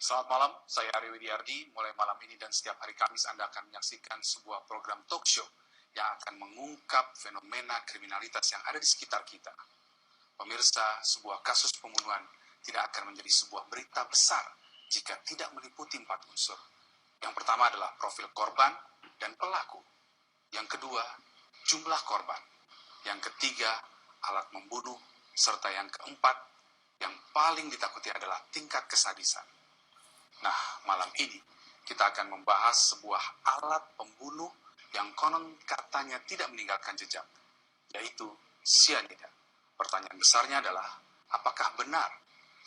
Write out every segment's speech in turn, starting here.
Selamat malam, saya Ari Widiardi. Mulai malam ini dan setiap hari Kamis Anda akan menyaksikan sebuah program talk show yang akan mengungkap fenomena kriminalitas yang ada di sekitar kita. Pemirsa, sebuah kasus pembunuhan tidak akan menjadi sebuah berita besar jika tidak meliputi 4 unsur. Yang pertama adalah profil korban dan pelaku. Yang kedua, jumlah korban. Yang ketiga, alat membunuh. Serta yang keempat, yang paling ditakuti adalah tingkat kesadisan. Nah, malam ini kita akan membahas sebuah alat pembunuh yang konon katanya tidak meninggalkan jejak, yaitu sianida. Pertanyaan besarnya adalah, apakah benar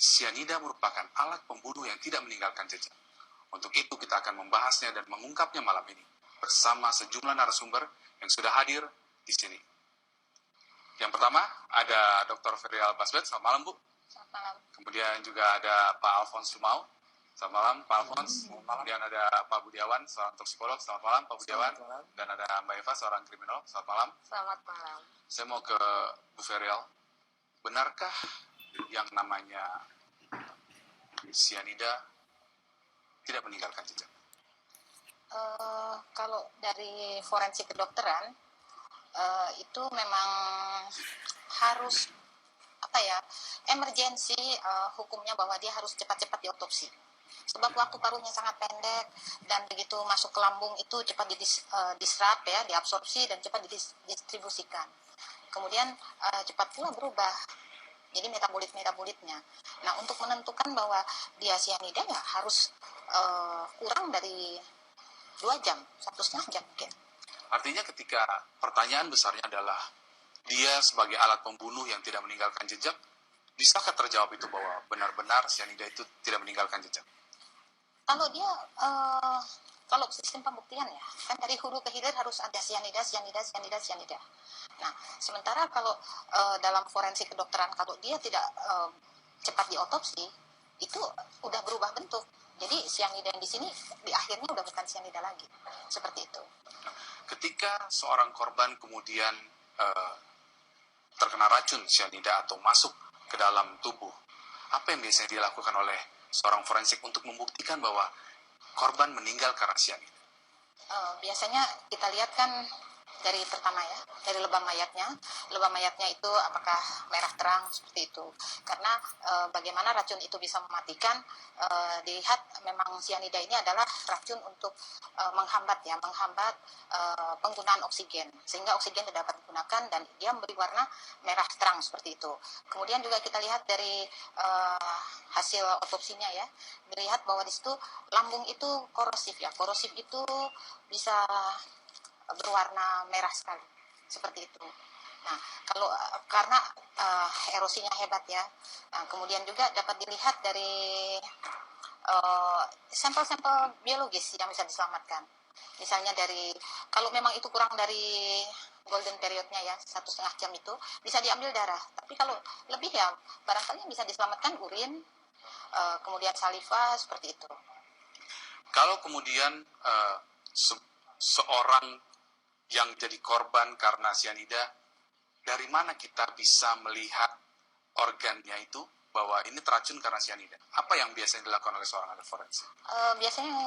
sianida merupakan alat pembunuh yang tidak meninggalkan jejak? Untuk itu kita akan membahasnya dan mengungkapnya malam ini bersama sejumlah narasumber yang sudah hadir di sini. Yang pertama ada Dr. Ferial Basbet. Selamat malam, Bu. Selamat malam. Kemudian juga ada Pak Alphonse Lumau. Selamat malam, Pak Alphonse. Kemudian ada Pak Budiawan, seorang toksikologi. Selamat malam, Pak Budiawan. Dan ada Mbak Eva, seorang kriminolog. Selamat malam. Selamat malam. Saya mau ke Bu Ferial. Benarkah yang namanya sianida tidak meninggalkan jejak? Kalau dari forensik kedokteran, itu memang harus emergensi hukumnya bahwa dia harus cepat-cepat diotopsi. Sebab waktu paruhnya sangat pendek dan begitu masuk ke lambung itu cepat diserap ya, diabsorpsi dan cepat didistribusikan. Kemudian cepat pula berubah. Jadi metabolitnya. Nah, untuk menentukan bahwa dia sianida ya harus kurang dari 2 jam, 1,5 jam mungkin. Artinya ketika pertanyaan besarnya adalah dia sebagai alat pembunuh yang tidak meninggalkan jejak, bisakah terjawab itu bahwa benar-benar sianida itu tidak meninggalkan jejak? Kalau dia, kalau sistem pembuktian ya, kan dari hulu ke hilir harus ada sianida. Nah, sementara kalau dalam forensik kedokteran, kalau dia tidak cepat diotopsi, itu udah berubah bentuk. Jadi sianida yang di sini di akhirnya udah bukan sianida lagi, seperti itu. Ketika seorang korban kemudian terkena racun sianida atau masuk ke dalam tubuh, apa yang biasanya dilakukan oleh seorang forensik untuk membuktikan bahwa korban meninggal karena sianida? Biasanya kita lihat kan dari pertama ya, dari lebam mayatnya. Lebam mayatnya itu apakah merah terang seperti itu. Karena bagaimana racun itu bisa mematikan, dilihat memang sianida ini adalah racun untuk menghambat penggunaan oksigen. Sehingga oksigen tidak dapat digunakan dan dia memberi warna merah terang seperti itu. Kemudian juga kita lihat dari hasil otopsinya ya, dilihat bahwa di situ lambung itu korosif ya. Korosif itu bisa berwarna merah sekali seperti itu. Nah, karena erosinya hebat ya. Nah, kemudian juga dapat dilihat dari sampel-sampel biologis yang bisa diselamatkan. Misalnya kalau memang itu kurang dari golden periodnya ya, 1,5 jam itu bisa diambil darah. Tapi kalau lebih ya barangkali bisa diselamatkan urin, kemudian saliva seperti itu. Kalau kemudian seorang yang jadi korban karena sianida, dari mana kita bisa melihat organnya itu bahwa ini teracun karena sianida? Apa yang biasanya dilakukan oleh seorang ahli forensik? Biasanya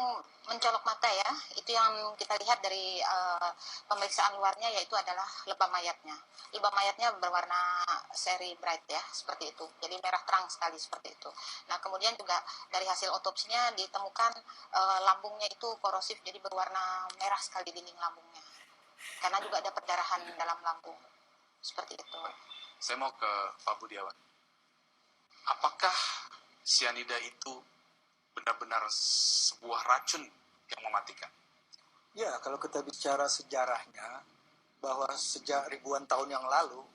mencolok mata ya, itu yang kita lihat dari pemeriksaan luarnya, yaitu adalah lebam mayatnya. Lebam mayatnya berwarna seri bright ya, seperti itu. Jadi merah terang sekali seperti itu. Nah, kemudian juga dari hasil otopsinya ditemukan lambungnya itu korosif, jadi berwarna merah sekali dinding lambungnya. Karena juga ada perdarahan dalam lambung. Seperti itu. Saya mau ke Pak Budiawan. Apakah sianida itu benar-benar sebuah racun yang mematikan? Ya, kalau kita bicara sejarahnya, bahwa sejak ribuan tahun yang lalu,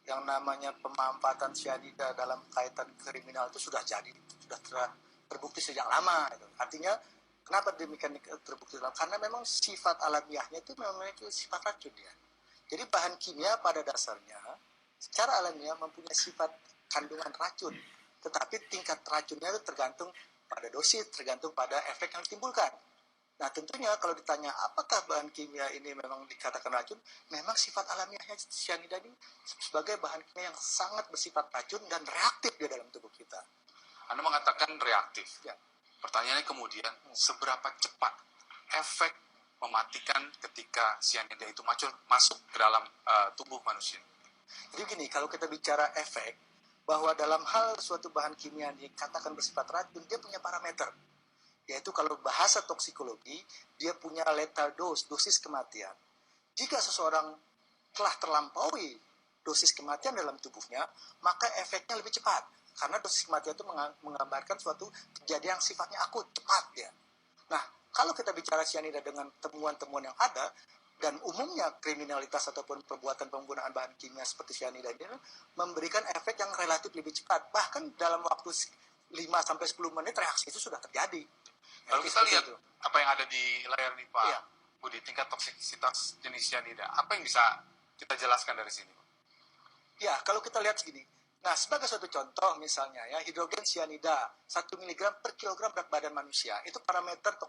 yang namanya pemanfaatan sianida dalam kaitan kriminal itu sudah terbukti sejak lama. Artinya, kenapa demikian terbukti dalam? Karena memang sifat alamiahnya itu memiliki sifat racun ya. Jadi bahan kimia pada dasarnya secara alamiah mempunyai sifat kandungan racun, tetapi tingkat racunnya itu tergantung pada dosis, tergantung pada efek yang ditimbulkan. Nah, tentunya kalau ditanya apakah bahan kimia ini memang dikatakan racun, memang sifat alamiahnya sianida ini sebagai bahan kimia yang sangat bersifat racun dan reaktif di dalam tubuh kita. Anda mengatakan reaktif. Ya. Pertanyaannya kemudian, seberapa cepat efek mematikan ketika cyanida itu masuk ke dalam tubuh manusia? Jadi gini, kalau kita bicara efek, bahwa dalam hal suatu bahan kimia dikatakan bersifat racun, dia punya parameter. Yaitu kalau bahasa toksikologi, dia punya lethal dose, dosis kematian. Jika seseorang telah terlampaui dosis kematian dalam tubuhnya, maka efeknya lebih cepat. Karena dosis kematian itu menggambarkan suatu kejadian yang sifatnya akut, cepat ya. Nah, kalau kita bicara cyanida dengan temuan-temuan yang ada, dan umumnya kriminalitas ataupun perbuatan penggunaan bahan kimia seperti cyanida ini memberikan efek yang relatif lebih cepat. Bahkan dalam waktu 5-10 menit reaksi itu sudah terjadi. Kalau kita lihat apa yang ada di layar nih Pak Budi, tingkat toksisitas jenis cyanida, apa yang bisa kita jelaskan dari sini? Ya, kalau kita lihat segini. Nah, sebagai suatu contoh misalnya ya, hidrogen cyanida 1 mg per kilogram berat badan manusia, itu parameter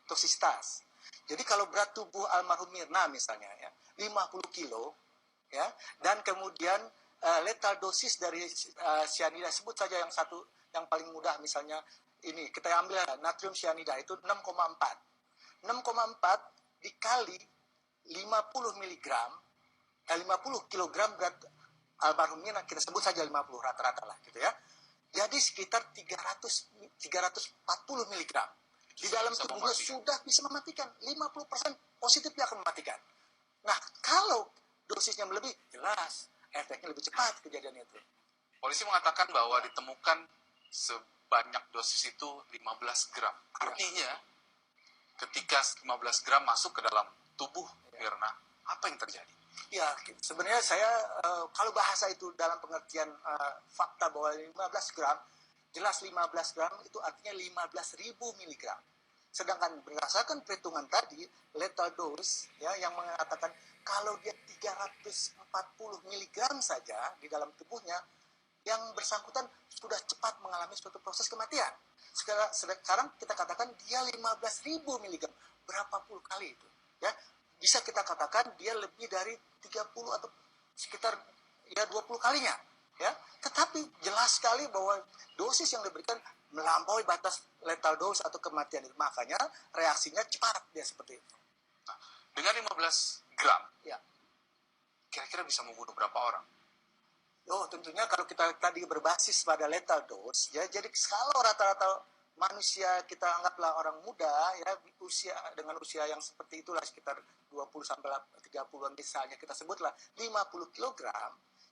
toksisitas. Jadi kalau berat tubuh almarhum Mirna misalnya ya, 50 kilo ya, dan kemudian lethal dosis dari cyanida, sebut saja yang satu yang paling mudah misalnya ini, kita ambil natrium cyanida itu 6,4. 6,4 dikali 50 mg 50 kg berat almarhum Mirna, kita sebut saja 50 rata-rata lah gitu ya. Jadi sekitar 340 mg di dalam tubuhnya sudah bisa mematikan. 50% positif dia akan mematikan. Nah, kalau dosisnya lebih, jelas efeknya lebih cepat kejadian itu. Polisi mengatakan bahwa ditemukan sebanyak dosis itu 15 gram. Artinya, ketika 15 gram masuk ke dalam tubuh Mirna, apa yang terjadi? Ya, sebenarnya saya kalau bahasa itu dalam pengertian fakta bahwa 15 gram, jelas 15 gram itu artinya 15.000 mg. Sedangkan berdasarkan perhitungan tadi, lethal dose ya, yang mengatakan kalau dia 340 mg saja di dalam tubuhnya, yang bersangkutan sudah cepat mengalami suatu proses kematian. Sekarang kita katakan dia 15.000 mg, berapa puluh kali itu? Ya, bisa kita katakan dia lebih dari 30 atau sekitar ya 20 kalinya. Ya, tetapi jelas sekali bahwa dosis yang diberikan melampaui batas lethal dose atau kematian itu. Makanya reaksinya cepat dia seperti itu. Nah, dengan 15 gram, ya, kira-kira bisa membunuh berapa orang? Oh, tentunya kalau kita tadi berbasis pada lethal dose, ya, jadi kalau rata-rata manusia kita anggaplah orang muda, ya, dengan usia yang seperti itulah sekitar 20 sampai 30-an misalnya, kita sebutlah 50 kg.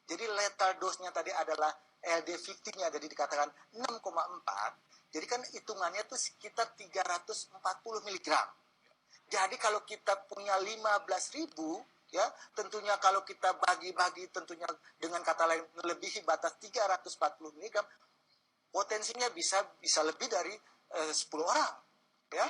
Jadi lethal dose-nya tadi adalah LD50-nya, jadi dikatakan 6,4. Jadi kan hitungannya itu sekitar 340 mg. Jadi kalau kita punya 15.000, ya, tentunya kalau kita bagi-bagi tentunya dengan kata lain melebihi batas 340 mg, potensinya bisa lebih dari 10 orang. Ya.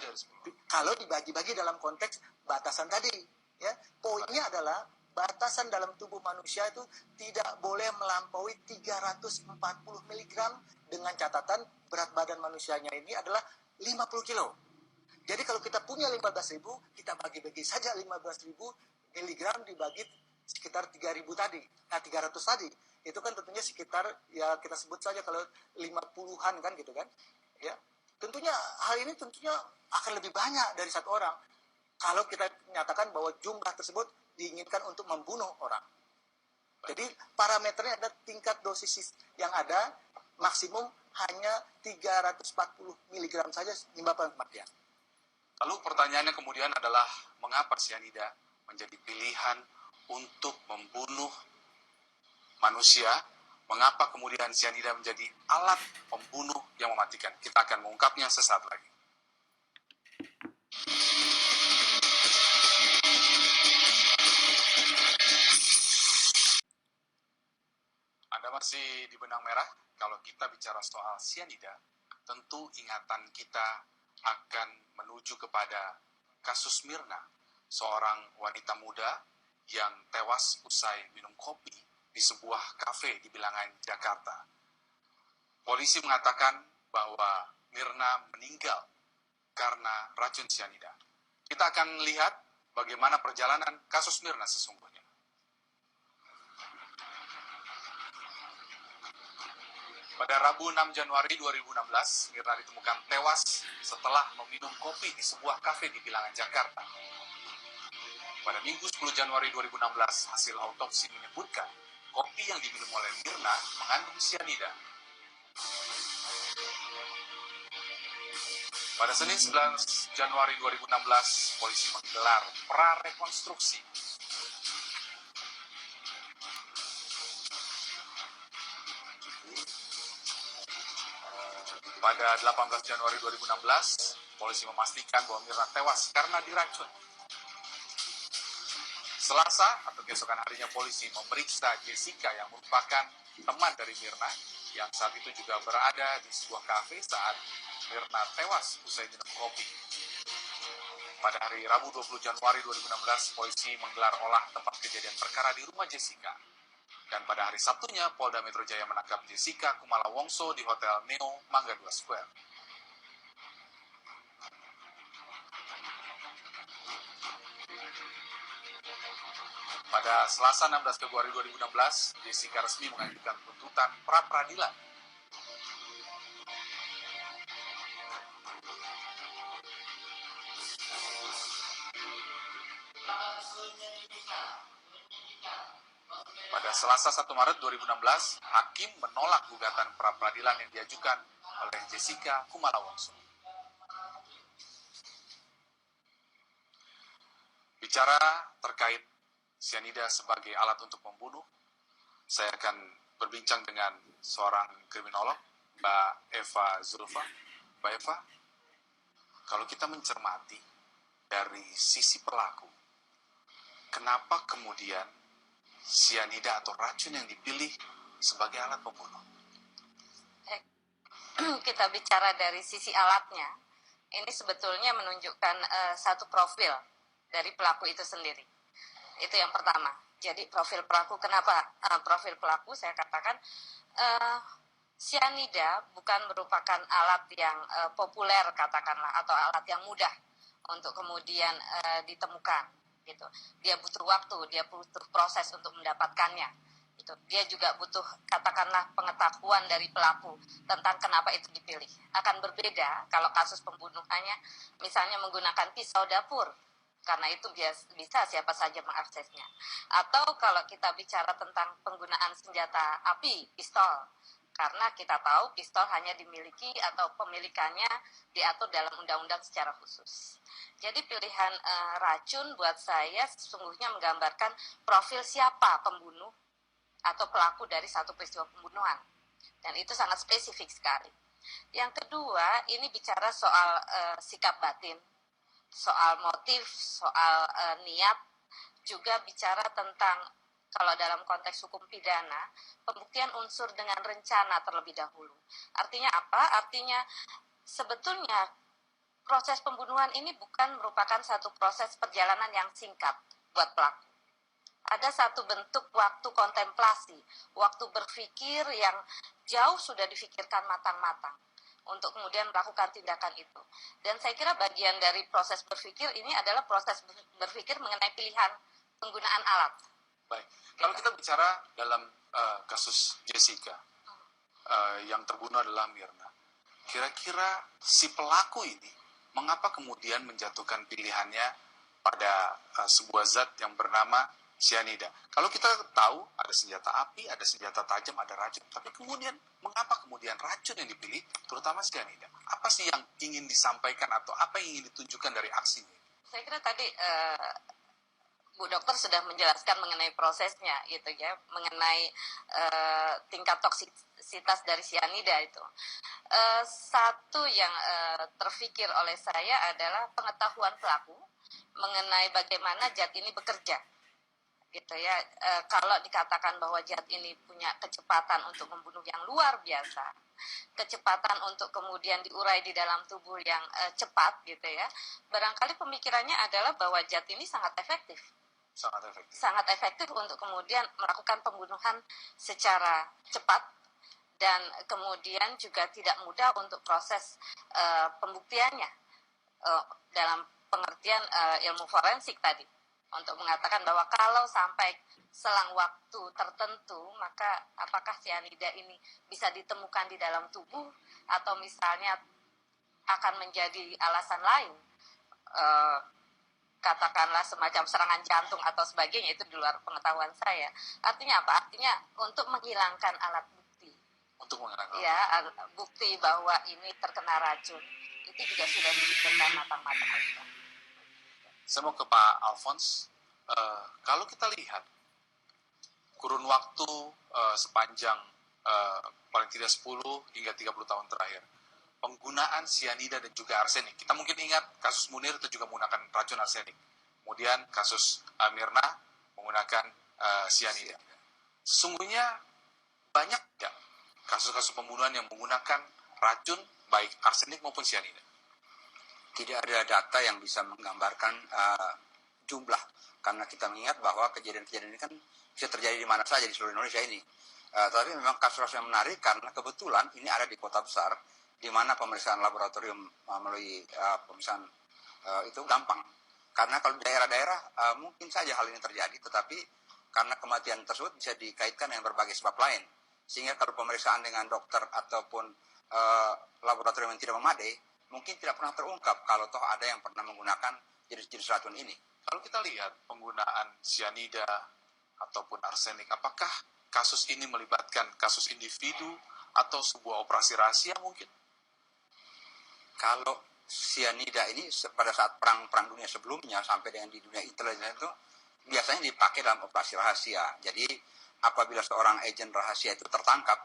Kalau dibagi-bagi dalam konteks batasan tadi, ya. Poinnya adalah batasan dalam tubuh manusia itu tidak boleh melampaui 340 mg dengan catatan berat badan manusianya ini adalah 50 kilo. Jadi kalau kita punya 15.000, kita bagi-bagi saja 15.000 mg dibagi sekitar 3.000 tadi, 300 tadi. Itu kan tentunya sekitar, ya kita sebut saja kalau 50-an kan gitu kan. Ya. Tentunya hal ini tentunya akan lebih banyak dari satu orang. Kalau kita nyatakan bahwa jumlah tersebut diinginkan untuk membunuh orang. Jadi parameternya ada tingkat dosis yang ada maksimum hanya 340 mg saja menyebabkan kematian. Lalu pertanyaannya kemudian adalah mengapa cyanida menjadi pilihan untuk membunuh manusia? Mengapa kemudian cyanida menjadi alat pembunuh yang mematikan? Kita akan mengungkapnya sesaat lagi. Anda masih di Benang Merah. Kalau kita bicara soal cyanida, tentu ingatan kita akan menuju kepada kasus Mirna, seorang wanita muda yang tewas usai minum kopi di sebuah kafe di Bilangan, Jakarta. Polisi mengatakan bahwa Mirna meninggal karena racun cyanida. Kita akan lihat bagaimana perjalanan kasus Mirna sesungguhnya. Pada Rabu 6 Januari 2016, Mirna ditemukan tewas setelah meminum kopi di sebuah kafe di Bilangan, Jakarta. Pada Minggu 10 Januari 2016, hasil autopsi menyebutkan kopi yang diminum oleh Mirna mengandung sianida. Pada Senin 11 Januari 2016, polisi menggelar prarekonstruksi. Pada 18 Januari 2016, polisi memastikan bahwa Mirna tewas karena diracun. Selasa atau keesokan harinya polisi memeriksa Jessica yang merupakan teman dari Mirna yang saat itu juga berada di sebuah kafe saat Mirna tewas usai minum kopi. Pada hari Rabu 20 Januari 2016, polisi menggelar olah tempat kejadian perkara di rumah Jessica. Dan pada hari Sabtunya, Polda Metro Jaya menangkap Jessica Kumala Wongso di Hotel Neo Mangga 2 Square. Pada Selasa 16 Februari 2016, Jessica resmi mengajukan tuntutan pra-peradilan. Pada Selasa 1 Maret 2016, hakim menolak gugatan pra-peradilan yang diajukan oleh Jessica Kumala Wongso. Bicara terkait sianida sebagai alat untuk membunuh, saya akan berbincang dengan seorang kriminolog, Mbak Eva Zulfa. Mbak Eva, kalau kita mencermati dari sisi pelaku, kenapa kemudian sianida atau racun yang dipilih sebagai alat pembunuh? Kita bicara dari sisi alatnya, ini sebetulnya menunjukkan satu profil dari pelaku itu sendiri. Itu yang pertama. Jadi profil pelaku, kenapa profil pelaku? Saya katakan sianida bukan merupakan alat yang populer katakanlah, atau alat yang mudah untuk kemudian ditemukan. Gitu. Dia butuh waktu, dia butuh proses untuk mendapatkannya. Gitu. Dia juga butuh katakanlah pengetahuan dari pelaku tentang kenapa itu dipilih. Akan berbeda kalau kasus pembunuhannya misalnya menggunakan pisau dapur, karena itu bisa siapa saja mengaksesnya. Atau kalau kita bicara tentang penggunaan senjata api, pistol, karena kita tahu pistol hanya dimiliki atau pemilikannya diatur dalam undang-undang secara khusus. Jadi pilihan racun buat saya sesungguhnya menggambarkan profil siapa pembunuh atau pelaku dari satu peristiwa pembunuhan. Dan itu sangat spesifik sekali. Yang kedua, ini bicara soal sikap batin, soal motif, soal niat, juga bicara tentang, kalau dalam konteks hukum pidana, pembuktian unsur dengan rencana terlebih dahulu. Artinya apa? Artinya sebetulnya proses pembunuhan ini bukan merupakan satu proses perjalanan yang singkat buat pelaku. Ada satu bentuk waktu kontemplasi, waktu berpikir yang jauh sudah difikirkan matang-matang untuk kemudian melakukan tindakan itu. Dan saya kira bagian dari proses berpikir ini adalah proses berpikir mengenai pilihan penggunaan alat. Baik, kalau kita bicara dalam kasus Jessica, yang terbunuh adalah Mirna, kira-kira si pelaku ini mengapa kemudian menjatuhkan pilihannya pada sebuah zat yang bernama sianida? Kalau kita tahu ada senjata api, ada senjata tajam, ada racun, tapi kemudian mengapa kemudian racun yang dipilih, terutama sianida? Apa sih yang ingin disampaikan atau apa yang ingin ditunjukkan dari aksinya? Saya kira tadi Bu Dokter sudah menjelaskan mengenai prosesnya, gitu ya, mengenai tingkat toksisitas dari sianida itu. Satu yang terfikir oleh saya adalah pengetahuan pelaku mengenai bagaimana zat ini bekerja, gitu ya. Kalau dikatakan bahwa zat ini punya kecepatan untuk membunuh yang luar biasa, kecepatan untuk kemudian diurai di dalam tubuh yang cepat, gitu ya. Barangkali pemikirannya adalah bahwa zat ini sangat efektif. Sangat efektif untuk kemudian melakukan pembunuhan secara cepat dan kemudian juga tidak mudah untuk proses pembuktiannya dalam pengertian ilmu forensik tadi. untuk mengatakan bahwa kalau sampai selang waktu tertentu, maka apakah cyanida ini bisa ditemukan di dalam tubuh atau misalnya akan menjadi alasan lain, katakanlah semacam serangan jantung atau sebagainya, itu di luar pengetahuan saya. Artinya apa? Artinya untuk menghilangkan alat bukti. Untuk menghilangkan. Ya, bukti bahwa ini terkena racun itu juga sudah dipikirkan matang-matang. Saya mau ke Pak Alphonse. Kalau kita lihat kurun waktu sepanjang paling tidak 10 hingga 30 tahun terakhir, penggunaan cyanida dan juga arsenik. Kita mungkin ingat kasus Munir itu juga menggunakan racun arsenik. Kemudian kasus Mirna menggunakan cyanida. Sesungguhnya banyak tidak kasus-kasus pembunuhan yang menggunakan racun baik arsenik maupun cyanida? Tidak ada data yang bisa menggambarkan jumlah, karena kita mengingat bahwa kejadian-kejadian ini kan bisa terjadi di mana saja di seluruh Indonesia ini. Tapi memang kasus-kasus yang menarik karena kebetulan ini ada di kota besar, di mana pemeriksaan laboratorium melalui pemeriksaan itu gampang. Karena kalau di daerah-daerah mungkin saja hal ini terjadi, tetapi karena kematian tersebut bisa dikaitkan dengan berbagai sebab lain. Sehingga kalau pemeriksaan dengan dokter ataupun laboratorium yang tidak memadai, mungkin tidak pernah terungkap kalau toh ada yang pernah menggunakan jenis-jenis racun ini. Kalau kita lihat penggunaan cyanida ataupun arsenik, apakah kasus ini melibatkan kasus individu atau sebuah operasi rahasia mungkin? Kalau cyanida ini pada saat perang dunia sebelumnya sampai dengan di dunia intelijen itu biasanya dipakai dalam operasi rahasia. Jadi apabila seorang agen rahasia itu tertangkap,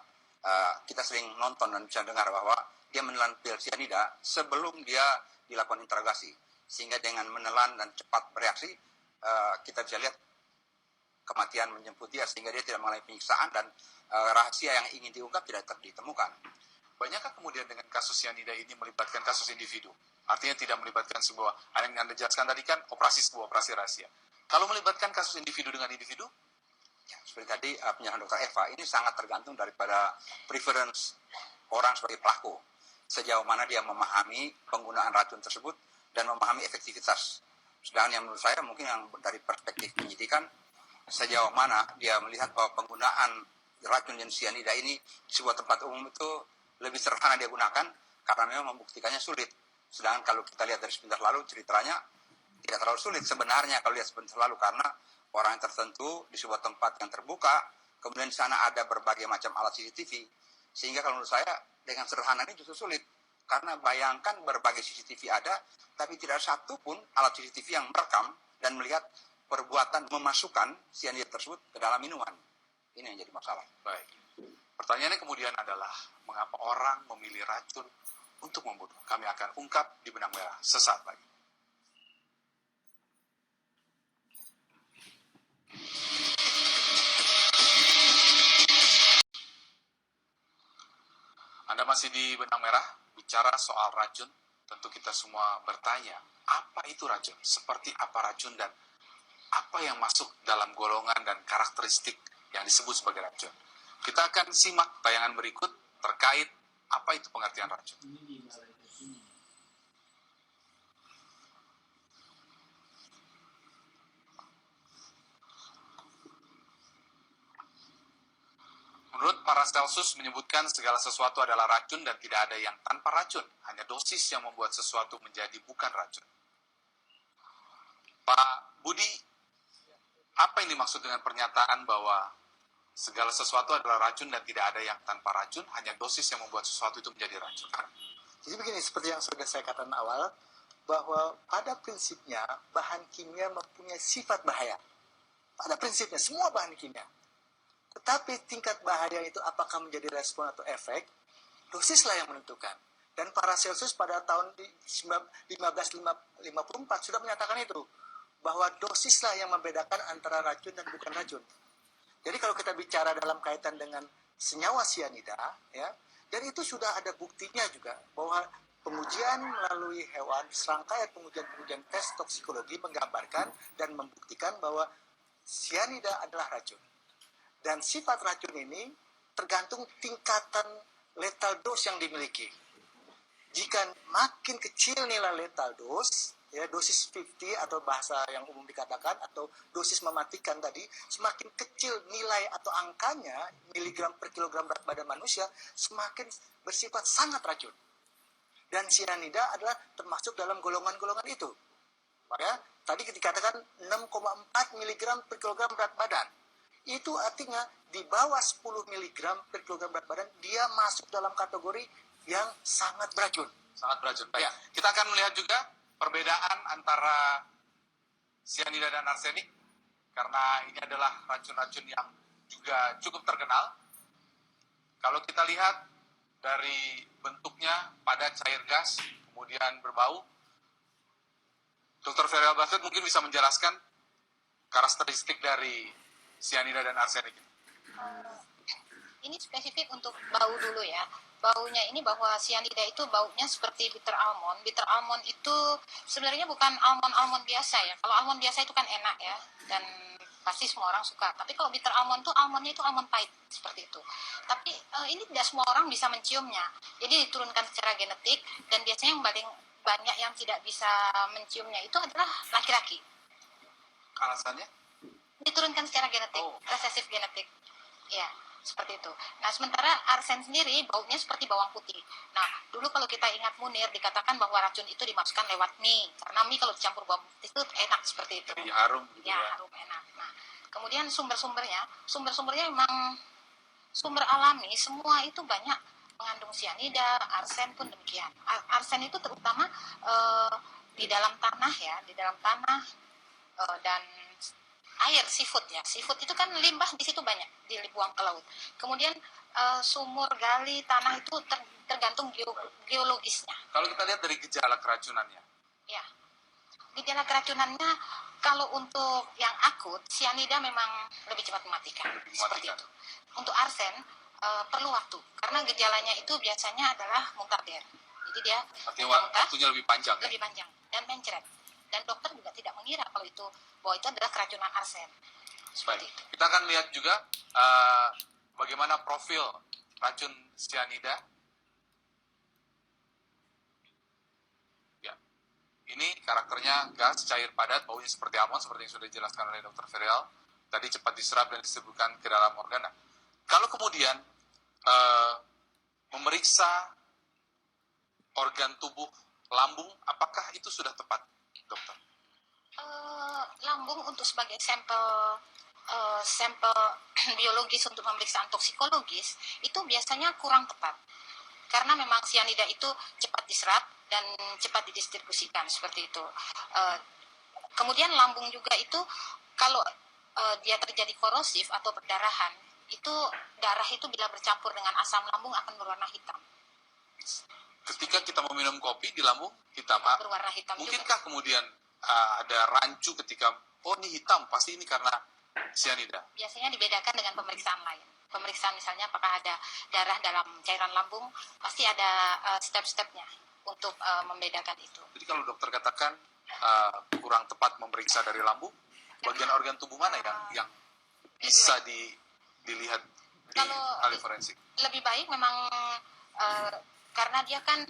kita sering nonton dan bisa dengar bahwa dia menelan pil cyanida sebelum dia dilakukan interogasi. Sehingga dengan menelan dan cepat bereaksi, kita bisa lihat kematian menjemput dia, sehingga dia tidak mengalami penyiksaan dan rahasia yang ingin diungkap tidak ditemukan. Banyakkah kemudian dengan kasus cyanida ini melibatkan kasus individu? Artinya tidak melibatkan sebuah, yang Anda jelaskan tadi kan sebuah operasi rahasia. Kalau melibatkan kasus individu dengan individu? Ya, seperti tadi penjelasan Dr. Eva, ini sangat tergantung daripada preference orang sebagai pelaku. Sejauh mana dia memahami penggunaan racun tersebut dan memahami efektivitas. Sedangkan yang menurut saya mungkin yang dari perspektif penyidikan, sejauh mana dia melihat bahwa penggunaan racun jenis cyanida ini di sebuah tempat umum itu lebih sederhana dia gunakan karena memang membuktikannya sulit. Sedangkan kalau kita lihat dari sebentar lalu ceritanya tidak terlalu sulit sebenarnya kalau lihat sebentar lalu, karena orang yang tertentu di sebuah tempat yang terbuka, kemudian di sana ada berbagai macam alat CCTV, sehingga kalau menurut saya dengan sederhana ini justru sulit. Karena bayangkan berbagai CCTV ada, tapi tidak satu pun alat CCTV yang merekam dan melihat perbuatan memasukkan cyanida tersebut ke dalam minuman. Ini yang jadi masalah. Baik. Pertanyaannya kemudian adalah, mengapa orang memilih racun untuk membunuh? Kami akan ungkap di Benang Merah sesaat lagi. Anda masih di Benang Merah, bicara soal racun. Tentu kita semua bertanya, apa itu racun? Seperti apa racun dan apa yang masuk dalam golongan dan karakteristik yang disebut sebagai racun? Kita akan simak tayangan berikut terkait apa itu pengertian racun. Menurut Paracelsus menyebutkan segala sesuatu adalah racun dan tidak ada yang tanpa racun. Hanya dosis yang membuat sesuatu menjadi bukan racun. Pak Budi, apa yang dimaksud dengan pernyataan bahwa segala sesuatu adalah racun dan tidak ada yang tanpa racun, hanya dosis yang membuat sesuatu itu menjadi racun? Jadi begini, seperti yang sudah saya katakan awal, bahwa pada prinsipnya bahan kimia mempunyai sifat bahaya. Pada prinsipnya semua bahan kimia. Tetapi tingkat bahaya itu apakah menjadi respon atau efek, dosislah yang menentukan. Dan Paracelsus pada tahun 1554 sudah menyatakan itu, bahwa dosislah yang membedakan antara racun dan bukan racun. Jadi kalau kita bicara dalam kaitan dengan senyawa cyanida, ya, dan itu sudah ada buktinya juga, bahwa pengujian melalui hewan, serangkaian pengujian tes toksikologi menggambarkan dan membuktikan bahwa cyanida adalah racun. Dan sifat racun ini tergantung tingkatan lethal dose yang dimiliki. Jika makin kecil nilai lethal dose, ya dosis 50 atau bahasa yang umum dikatakan atau dosis mematikan tadi, semakin kecil nilai atau angkanya miligram per kilogram berat badan manusia, semakin bersifat sangat racun. Dan sianida adalah termasuk dalam golongan-golongan itu. Ya, tadi dikatakan 6,4 miligram per kilogram berat badan. Itu artinya di bawah 10 miligram per kilogram berat badan dia masuk dalam kategori yang sangat beracun. Sangat beracun. Baik, kita akan melihat juga perbedaan antara sianida dan arsenik, karena ini adalah racun-racun yang juga cukup terkenal. Kalau kita lihat dari bentuknya padat, cair, gas, kemudian berbau, Dr. Feryal Basrit mungkin bisa menjelaskan karakteristik dari sianida dan arsenik. Ini spesifik untuk bau dulu ya. Baunya ini bahwa sianida itu baunya seperti bitter almond. Bitter almond itu sebenarnya bukan almond biasa ya. Kalau almond biasa itu kan enak ya, dan pasti semua orang suka. Tapi kalau bitter almond tuh almondnya itu almond pahit seperti itu. Tapi ini tidak semua orang bisa menciumnya. Jadi diturunkan secara genetik, dan biasanya yang paling banyak yang tidak bisa menciumnya itu adalah laki-laki. Alasannya? Diturunkan secara genetik, resesif genetik. Ya, seperti itu. Nah, sementara arsen sendiri baunya seperti bawang putih. Nah, dulu kalau kita ingat Munir, dikatakan bahwa racun itu dimasukkan lewat mie. Karena mie kalau dicampur bawang putih itu enak seperti itu. Jadi harum gitu ya. Harum, enak. Nah, kemudian sumber-sumbernya memang sumber alami, semua itu banyak mengandung sianida, arsen pun demikian. Arsen itu terutama di dalam tanah ya, di dalam tanah dan air, seafood ya. Seafood itu kan limbah di situ banyak dibuang ke laut. Kemudian sumur, gali, tanah itu tergantung geologisnya. Kalau kita lihat dari gejala keracunannya. Ya. Gejala keracunannya kalau untuk yang akut, sianida memang lebih cepat mematikan. Seperti itu. Untuk arsen perlu waktu karena gejalanya itu biasanya adalah muntaber. Jadi dia artinya waktunya lebih panjang. Lebih panjang dan mencret. Dan dokter juga tidak mengira kalau itu bahwa itu adalah keracunan arsen. Seperti itu. Kita akan lihat juga bagaimana profil racun sianida. Ya, ini karakternya gas, cair, padat, baunya seperti almond, seperti yang sudah dijelaskan oleh Dr. Feryal. Tadi cepat diserap dan distribusikan ke dalam organ. Nah, kalau kemudian memeriksa organ tubuh lambung, apakah itu sudah tepat, dokter? Lambung untuk sebagai sampel biologis untuk pemeriksaan toksikologis itu biasanya kurang tepat karena memang sianida itu cepat diserap dan cepat didistribusikan seperti itu. Kemudian lambung juga itu kalau dia terjadi korosif atau perdarahan, itu darah itu bila bercampur dengan asam lambung akan berwarna hitam. Ketika kita meminum kopi di lambung hitam, berwarna hitam. Mungkinkah juga kemudian ada rancu ketika ini hitam, pasti ini karena sianida? Biasanya dibedakan dengan pemeriksaan lain. Pemeriksaan misalnya apakah ada darah dalam cairan lambung, pasti ada step-stepnya untuk membedakan itu. Jadi kalau dokter katakan kurang tepat memeriksa dari lambung, bagian organ tubuh mana yang bisa dilihat di ahli forensik? Lebih baik memang karena dia kan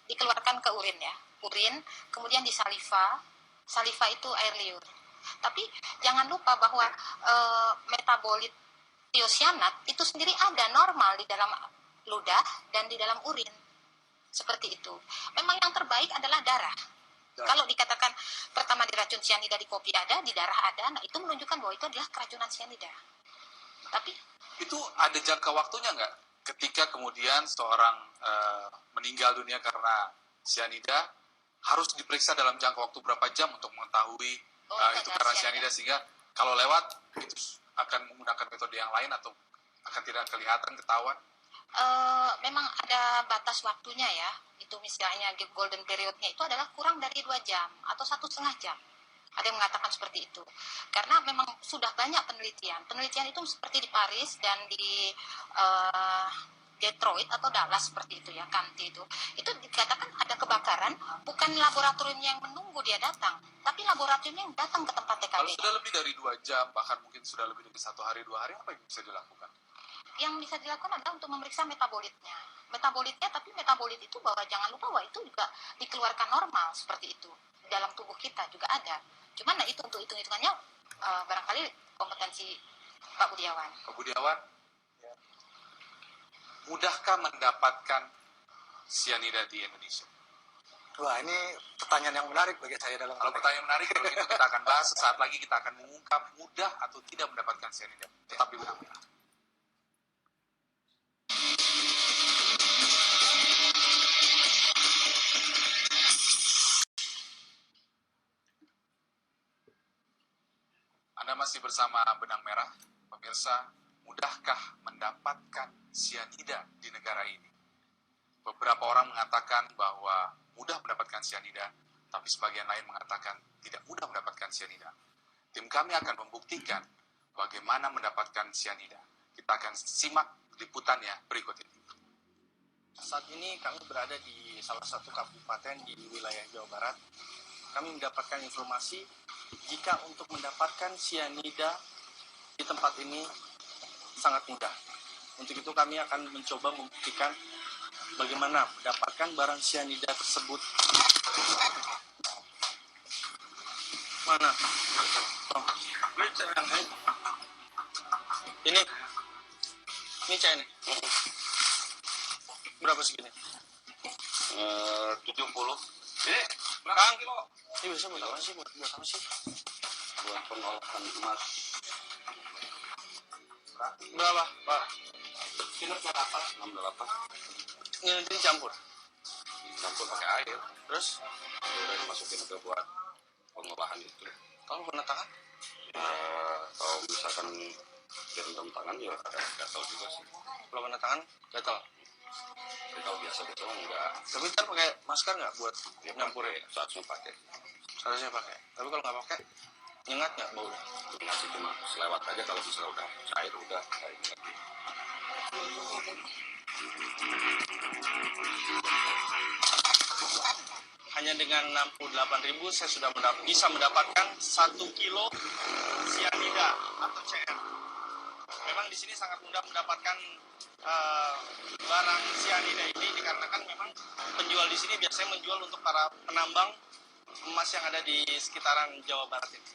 dikeluarkan ke urin ya, urin, kemudian di saliva itu air liur. Tapi jangan lupa bahwa metabolit tiosianat itu sendiri ada normal di dalam ludah dan di dalam urin. Seperti itu. Memang yang terbaik adalah darah. Kalau dikatakan pertama diracun sianida di kopi ada, di darah ada, nah itu menunjukkan bahwa itu adalah keracunan sianida. Tapi itu ada jangka waktunya nggak? Ketika kemudian seorang meninggal dunia karena sianida, harus diperiksa dalam jangka waktu berapa jam untuk mengetahui itu karena sianida, sehingga kalau lewat itu akan menggunakan metode yang lain atau akan tidak kelihatan, ketahuan? Memang ada batas waktunya ya. Itu misalnya golden periodnya itu adalah kurang dari 2 jam atau 1,5 jam. Ada yang mengatakan seperti itu. Karena memang sudah banyak penelitian. Penelitian itu seperti di Paris dan di Detroit atau Dallas seperti itu ya, Kanti itu. Itu dikatakan ada kebakaran, bukan laboratorium yang menunggu dia datang, tapi laboratorium yang datang ke tempat TKP. Kalau sudah lebih dari 2 jam, bahkan mungkin sudah lebih dari 1 hari, 2 hari, apa yang bisa dilakukan? Yang bisa dilakukan adalah untuk memeriksa metabolitnya. Tapi metabolit itu bahwa jangan lupa bahwa itu juga dikeluarkan normal seperti itu. dalam tubuh kita juga ada. Cuman nah itu untuk hitung-hitungannya barangkali kompetensi Pak Budiawan. Pak Budiawan, mudahkah mendapatkan cyanida di Indonesia? Wah, ini pertanyaan yang menarik bagi saya dalam Kalau pertanyaan menarik, kalau gitu kita akan bahas. Sesaat lagi kita akan mengungkap mudah atau tidak mendapatkan cyanida. Tetap di Benang Merah. Anda masih bersama Benang Merah. Pemirsa, mudahkah mendapatkan cyanida di negara ini? Beberapa orang mengatakan bahwa mudah mendapatkan cyanida, tapi sebagian lain mengatakan tidak mudah mendapatkan cyanida. Tim kami akan membuktikan bagaimana mendapatkan cyanida. Kita akan simak liputannya berikut ini. Saat ini kami berada di salah satu kabupaten di wilayah Jawa Barat. Kami mendapatkan informasi jika untuk mendapatkan cyanida di tempat ini sangat mudah. Untuk itu kami akan mencoba membuktikan bagaimana mendapatkan barang cyanida tersebut. Mana? Oh. Ini cah ini. Berapa segini? 70. Ini Kang, ini biasa buat apa sih? Buat apa sih? Buat pengolahan emas. Berapa, Pak? Kilo berapa? 68. Ini nanti dicampur. Campur pakai air. Terus, Udah dimasukin ke buat pengolahan itu. kamu pernah tangan? Kalau misalkan direndam tangan ya ada gatal juga sih. Kalau pernah tangan, gatal. Tapi kalau biasa betul enggak. Tapi ntar pakai masker nggak buat nyampurin? Seharusnya pakai. Seharusnya pakai. Tapi kalau nggak pakai, nyengat nggak bau? Ngasih cuma selewat aja, kalau misalnya udah cair udah kayak lagi. Hanya dengan 68.000 saya sudah bisa mendapatkan 1 kilo cyanida atau CR. Memang di sini sangat mudah mendapatkan barang cyanida ini dikarenakan memang penjual di sini biasanya menjual untuk para penambang emas yang ada di sekitaran Jawa Barat ini.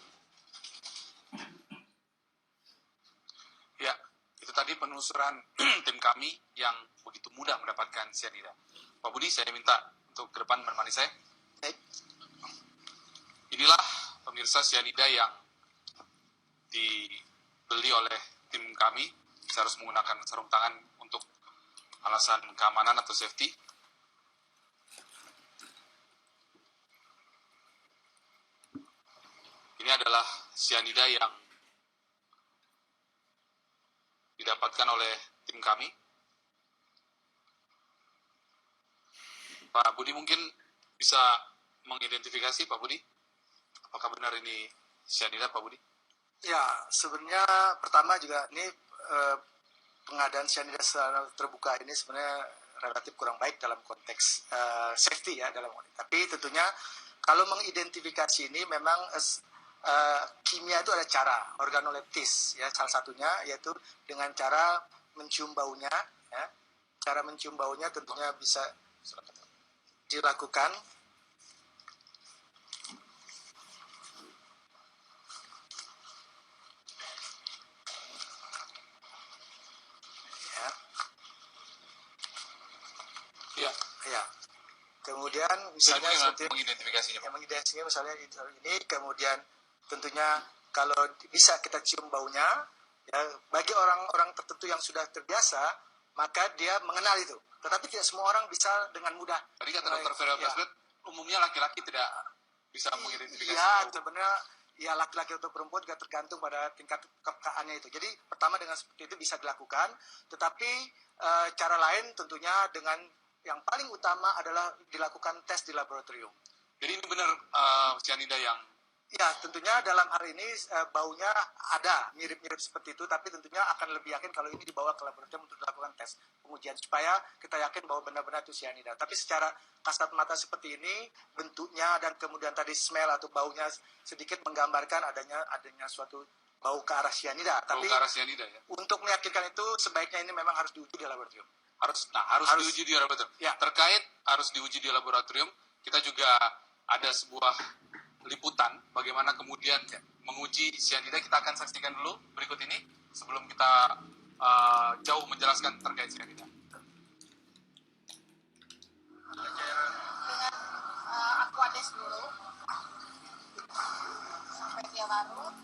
Ya, itu tadi penelusuran tim kami yang begitu mudah mendapatkan cyanida. Pak Budi, saya minta untuk ke depan menemani saya. Baik. Inilah pemirsa cyanida yang dibeli oleh tim kami. Saya harus menggunakan sarung tangan untuk alasan keamanan atau safety. Ini adalah cyanida yang didapatkan oleh tim kami. Pak Budi mungkin bisa mengidentifikasi, Pak Budi, apakah benar ini cyanida, Pak Budi? Ya, sebenarnya pertama juga ini pengadaan cyanida secara terbuka ini sebenarnya relatif kurang baik dalam konteks safety ya dalam. Tapi tentunya kalau mengidentifikasi ini memang kimia itu ada cara organoleptis ya, salah satunya yaitu dengan cara mencium baunya ya. Cara mencium baunya tentunya bisa dilakukan Ya. ya. Kemudian misalnya seperti mengidentifikasinya, Pak. yang mengidentifikasinya misalnya ini, kemudian tentunya kalau bisa kita cium baunya ya, bagi orang-orang tertentu yang sudah terbiasa maka dia mengenal itu, tetapi tidak semua orang bisa dengan mudah. Tadi kata Dr. Vera Baslet, umumnya laki-laki tidak bisa mengidentifikasi ya, bau. sebenarnya ya laki-laki atau perempuan juga tergantung pada tingkat kepekaannya itu. Jadi pertama dengan seperti itu bisa dilakukan, tetapi cara lain tentunya dengan yang paling utama adalah dilakukan tes di laboratorium. Jadi ini benar cyanida yang Ya, tentunya dalam hal ini baunya ada mirip-mirip seperti itu, tapi tentunya akan lebih yakin kalau ini dibawa ke laboratorium untuk dilakukan tes pengujian supaya kita yakin bahwa benar-benar itu cyanida. Tapi secara kasat mata seperti ini, bentuknya dan kemudian tadi smell atau baunya sedikit menggambarkan adanya suatu bau ke arah cyanida. Tapi bau ke arah cyanida ya. untuk meyakinkan itu sebaiknya ini memang harus diuji di laboratorium. Harus diuji di laboratorium. Ya. Terkait harus diuji di laboratorium, kita juga ada sebuah liputan bagaimana kemudian menguji cyanida. Kita akan saksikan dulu berikut ini sebelum kita jauh menjelaskan terkait cyanida. Dengan Aquades dulu sampai dia larut.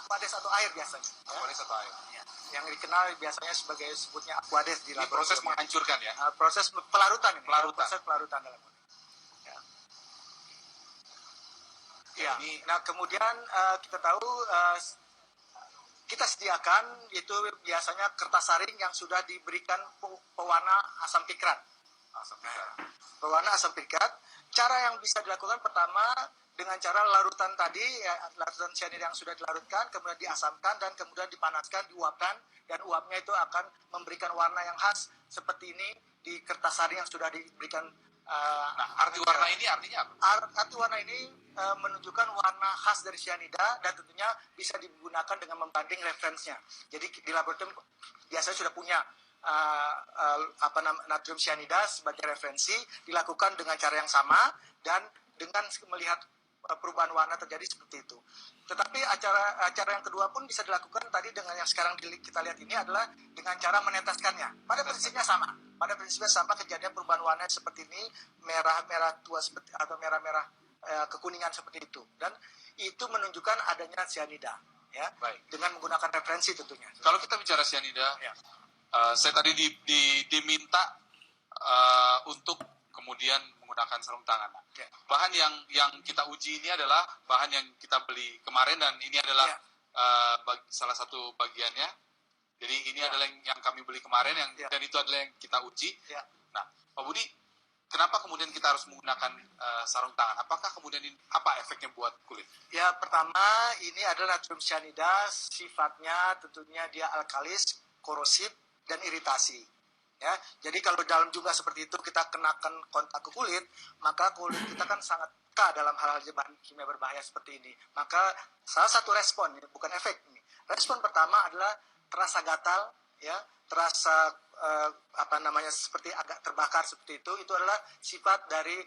Aquades atau air biasanya. Aquades atau air. Yang dikenal biasanya sebagai sebutnya Aquades di Ini proses laboratorium. menghancurkan ya. Proses pelarutan ini. Pelarutan. Proses pelarutan dalam ini. Ya. Ini Nah kemudian kita tahu kita sediakan itu biasanya kertas saring yang sudah diberikan pewarna asam pikrat. asam pikrat. Pewarna asam pikrat. Cara yang bisa dilakukan pertama dengan cara larutan tadi, ya, larutan cyanida yang sudah dilarutkan, kemudian diasamkan dan kemudian dipanaskan, diuapkan, dan uapnya itu akan memberikan warna yang khas seperti ini di kertas saring yang sudah diberikan. Nah, arti warna ini artinya apa? Arti warna ini menunjukkan warna khas dari cyanida dan tentunya bisa digunakan dengan membanding referensinya. Jadi di laboratorium biasanya sudah punya natrium cyanida sebagai referensi, dilakukan dengan cara yang sama dan dengan melihat perubahan warna terjadi seperti itu. Tetapi acara yang kedua pun bisa dilakukan tadi dengan yang sekarang kita lihat ini adalah dengan cara meneteskannya. Pada prinsipnya sama. Pada prinsipnya sama kejadian perubahan warna seperti ini, merah-merah tua seperti atau merah-merah kekuningan seperti itu. Dan itu menunjukkan adanya cyanida, ya. Baik. Dengan menggunakan referensi tentunya. Kalau kita bicara cyanida, Ya. Saya tadi diminta untuk kemudian menggunakan sarung tangan. Ya. Bahan yang kita uji ini adalah bahan yang kita beli kemarin dan ini adalah Ya. salah satu bagiannya. Jadi ini adalah yang kami beli kemarin dan itu adalah yang kita uji. Ya. Nah, Pak Budi, kenapa kemudian kita harus menggunakan sarung tangan? Apakah kemudian apa efeknya buat kulit? Ya, pertama ini adalah natrium cyanida, sifatnya tentunya dia alkalis, korosif, dan iritasi. Ya, jadi kalau dalam jumlah seperti itu kita kenakan kontak ke kulit, maka kulit kita kan sangat peka dalam hal-hal bahan kimia berbahaya seperti ini. Maka salah satu respon, bukan efek ini. Respon pertama adalah terasa gatal, ya, terasa seperti agak terbakar seperti itu. Itu adalah sifat dari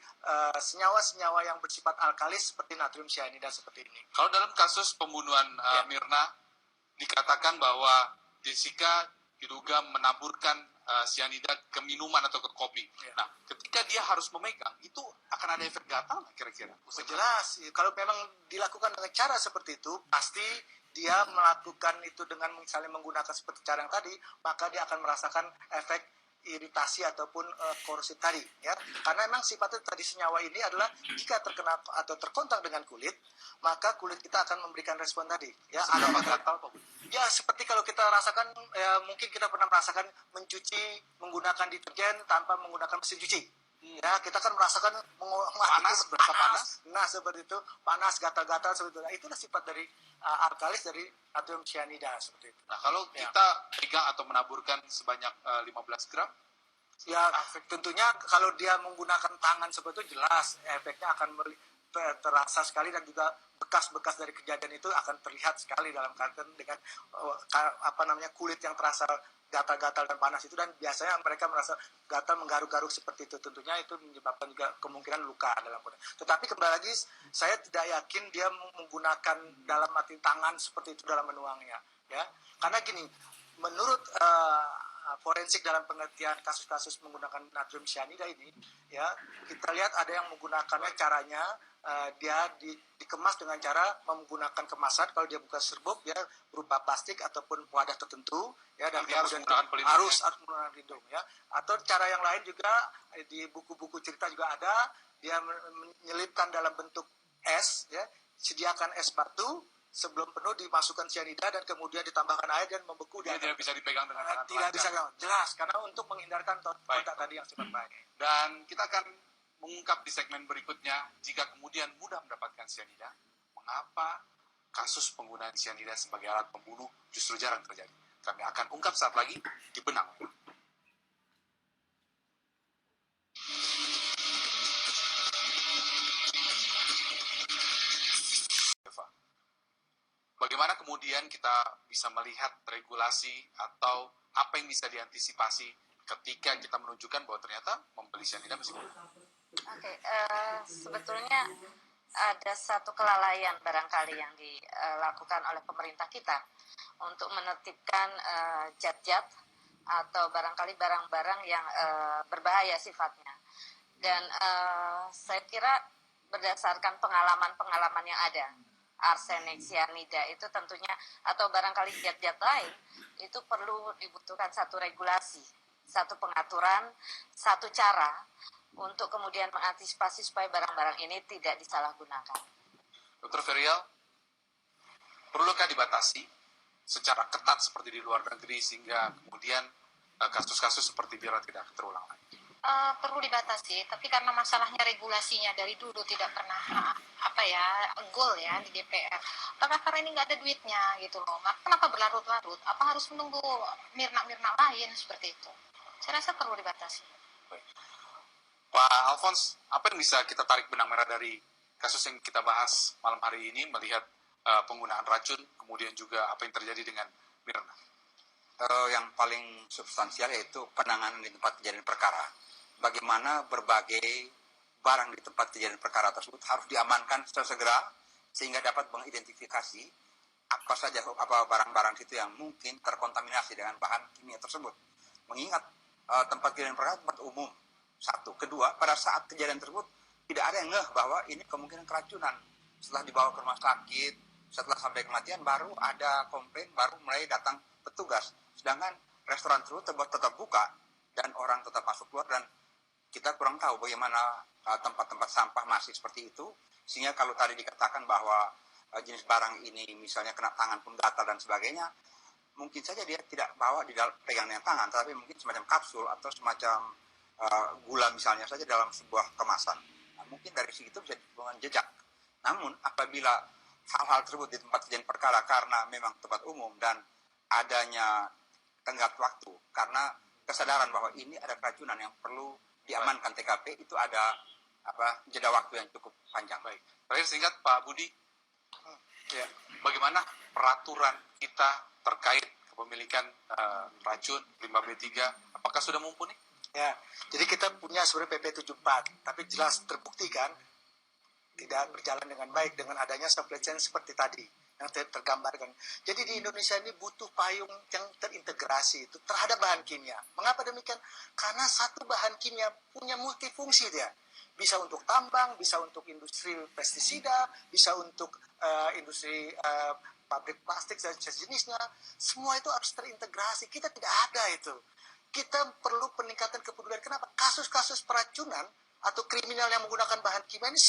senyawa-senyawa yang bersifat alkalis seperti natrium cyanida seperti ini. Kalau dalam kasus pembunuhan Mirna dikatakan bahwa Jessica diduga menaburkan cyanida ke minuman atau ke kopi. Ya. Nah, ketika dia harus memegang, itu akan ada efek gatal kira-kira? Jelas, kalau memang dilakukan dengan cara seperti itu, pasti dia melakukan itu dengan misalnya menggunakan seperti cara yang tadi, maka dia akan merasakan efek iritasi ataupun korosif tadi, ya. Karena memang sifatnya tadi senyawa ini adalah jika terkena atau terkontak dengan kulit, maka kulit kita akan memberikan respon tadi, ya. Ada gatal, ya seperti kalau kita rasakan, mungkin kita pernah merasakan mencuci menggunakan deterjen tanpa menggunakan mesin cuci. Ya, kita kan merasakan panas, berasa panas. Nah, seperti itu, panas, gatal-gatal seperti itu. Nah, itulah sifat dari alkalis dari natrium cyanida seperti itu. Nah, kalau kita pegang atau menaburkan sebanyak 15 gram, ya tentunya kalau dia menggunakan tangan seperti itu jelas efeknya akan terasa sekali dan juga bekas-bekas dari kejadian itu akan terlihat sekali dalam kaitan dengan kulit yang terasa gatal-gatal dan panas itu, dan biasanya mereka merasa gatal menggaruk-garuk seperti itu, tentunya itu menyebabkan juga kemungkinan luka dalam kulit. Tetapi kembali lagi saya tidak yakin dia menggunakan dalam arti tangan seperti itu dalam menuangnya, ya. Karena gini, menurut forensik dalam pengertian kasus-kasus menggunakan natrium cyanida ini, ya kita lihat ada yang menggunakannya caranya dia dikemas dengan cara menggunakan kemasan. Kalau dia bukan serbuk, dia berupa plastik ataupun wadah tertentu, ya, dan harus kemudian menggunakan pelindung, harus menggunakan pelindung, ya. Atau cara yang lain juga di buku-buku cerita juga ada, dia menyelipkan dalam bentuk es, ya, sediakan es batu. Sebelum penuh dimasukkan cyanida dan kemudian ditambahkan air dan membeku. Dia tidak bisa dipegang dengan tangan. Tidak bisa, jelas, karena untuk menghindarkan kontak tadi yang cepat baik. Dan kita akan mengungkap di segmen berikutnya, jika kemudian mudah mendapatkan cyanida, mengapa kasus penggunaan cyanida sebagai alat pembunuh justru jarang terjadi. Kami akan ungkap saat lagi di Benang. bagaimana kemudian kita bisa melihat regulasi atau apa yang bisa diantisipasi ketika kita menunjukkan bahwa ternyata membeli cyanida masih boleh? Oke, sebetulnya ada satu kelalaian barangkali yang dilakukan oleh pemerintah kita untuk menertibkan zat-zat atau barangkali barang-barang yang berbahaya sifatnya. Dan saya kira berdasarkan pengalaman-pengalaman yang ada, arsenik, cyanida itu tentunya atau barangkali zat-zat lain itu perlu dibutuhkan satu regulasi, satu pengaturan, satu cara untuk kemudian mengantisipasi supaya barang-barang ini tidak disalahgunakan. Dr. Ferial, perlukah dibatasi secara ketat seperti di luar negeri sehingga kemudian kasus-kasus seperti biara tidak terulang lagi? Perlu dibatasi, tapi karena masalahnya regulasinya dari dulu tidak pernah goal ya di DPR. Apakah karena ini nggak ada duitnya gitu loh? Kenapa berlarut-larut? Apa harus menunggu mirna-mirna lain seperti itu? Saya rasa perlu dibatasi. Pak Alphonse, apa yang bisa kita tarik benang merah dari kasus yang kita bahas malam hari ini melihat penggunaan racun, kemudian juga apa yang terjadi dengan Mirna? Yang paling substansial yaitu penanganan di tempat kejadian perkara. Bagaimana berbagai barang di tempat kejadian perkara tersebut harus diamankan sesegera sehingga dapat mengidentifikasi apa saja barang-barang itu yang mungkin terkontaminasi dengan bahan kimia tersebut. Mengingat tempat kejadian perkara tempat umum. Satu. Kedua, pada saat kejadian tersebut tidak ada yang ngeh bahwa ini kemungkinan keracunan. Setelah dibawa ke rumah sakit, setelah sampai kematian baru ada komplain, baru mulai datang petugas. Sedangkan restoran tersebut tetap buka dan orang tetap masuk keluar dan kita kurang tahu bagaimana tempat-tempat sampah masih seperti itu. Sehingga kalau tadi dikatakan bahwa jenis barang ini misalnya kena tangan pun gatal dan sebagainya, mungkin saja dia tidak bawa di dalam pegang dengan tangan, tapi mungkin semacam kapsul atau semacam gula misalnya saja dalam sebuah kemasan. Nah, mungkin dari situ bisa ditemukan jejak. Namun apabila hal-hal tersebut di tempat kejadian perkara karena memang tempat umum dan adanya tenggat waktu karena kesadaran bahwa ini ada keracunan yang perlu diamankan TKP, itu ada jeda waktu yang cukup panjang. Baik. Terakhir singkat Pak Budi, ya, bagaimana peraturan kita terkait kepemilikan racun limbah B3, apakah sudah mumpuni? Ya, jadi kita punya sebenarnya PP 74, tapi jelas terbukti kan tidak berjalan dengan baik dengan adanya supply chain seperti tadi yang tergambarkan. Jadi di Indonesia ini butuh payung yang terintegrasi itu terhadap bahan kimia. Mengapa demikian? Karena satu bahan kimia punya multifungsi dia. Bisa untuk tambang, bisa untuk industri pestisida, bisa untuk industri pabrik plastik dan sejenisnya. Semua itu harus terintegrasi. Kita tidak ada itu. Kita perlu peningkatan kepedulian. Kenapa? Kasus-kasus peracunan atau kriminal yang menggunakan bahan kimia ini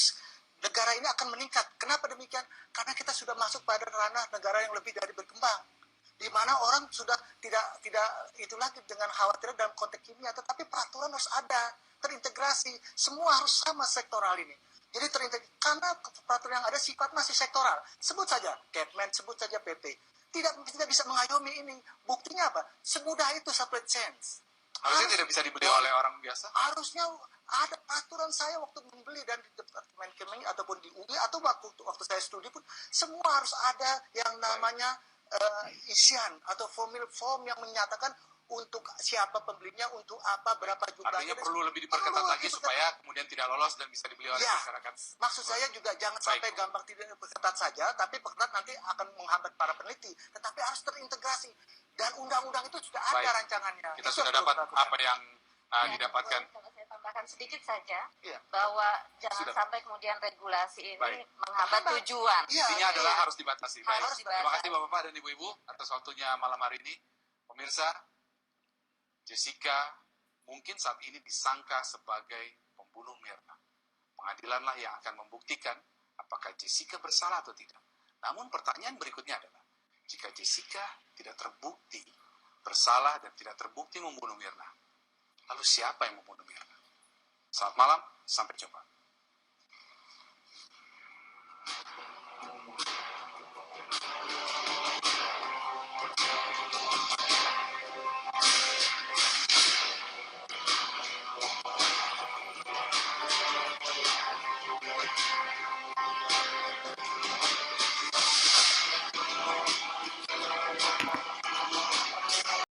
negara ini akan meningkat. Kenapa demikian? Karena kita sudah masuk pada ranah negara yang lebih dari berkembang, di mana orang sudah tidak itu lagi dengan khawatir dalam konteks kimia, tetapi peraturan harus ada, terintegrasi, semua harus sama sektoral ini. Jadi karena peraturan yang ada sifat masih sektoral. Sebut saja Kepmen, sebut saja PP. Tidak bisa mengayomi ini. Buktinya apa? Semudah itu supply chain. Harusnya tidak bisa dibeli oleh orang biasa? Harusnya ada peraturan. Saya waktu membeli dan di Departemen Kemeng ataupun di UI atau waktu saya studi pun semua harus ada yang namanya isian atau form yang menyatakan untuk siapa pembelinya, untuk apa, berapa jumlahnya. Artinya perlu lebih diperketat lagi supaya kemudian tidak lolos dan bisa dibeli oleh masyarakat. Maksud saya juga jangan sampai gampang tidak diperketat saja, tapi perketat nanti akan menghambat para peneliti. Tetapi harus terintegrasi. Dan undang-undang itu sudah ada rancangannya. Kita sudah dapat apa yang didapatkan. Kalau saya tambahkan sedikit saja, Iya. bahwa jangan sampai kemudian regulasi ini menghambat tujuan. Intinya adalah harus dibatasi. Harus dibatasi. Terima kasih Bapak-Bapak dan Ibu-Ibu atas waktunya malam hari ini. Pemirsa, Jessica mungkin saat ini disangka sebagai pembunuh Mirna. Pengadilanlah yang akan membuktikan apakah Jessica bersalah atau tidak. Namun pertanyaan berikutnya adalah, jika Jessica tidak terbukti bersalah dan tidak terbukti membunuh Mirna, lalu siapa yang membunuh Mirna? Selamat malam, sampai jumpa.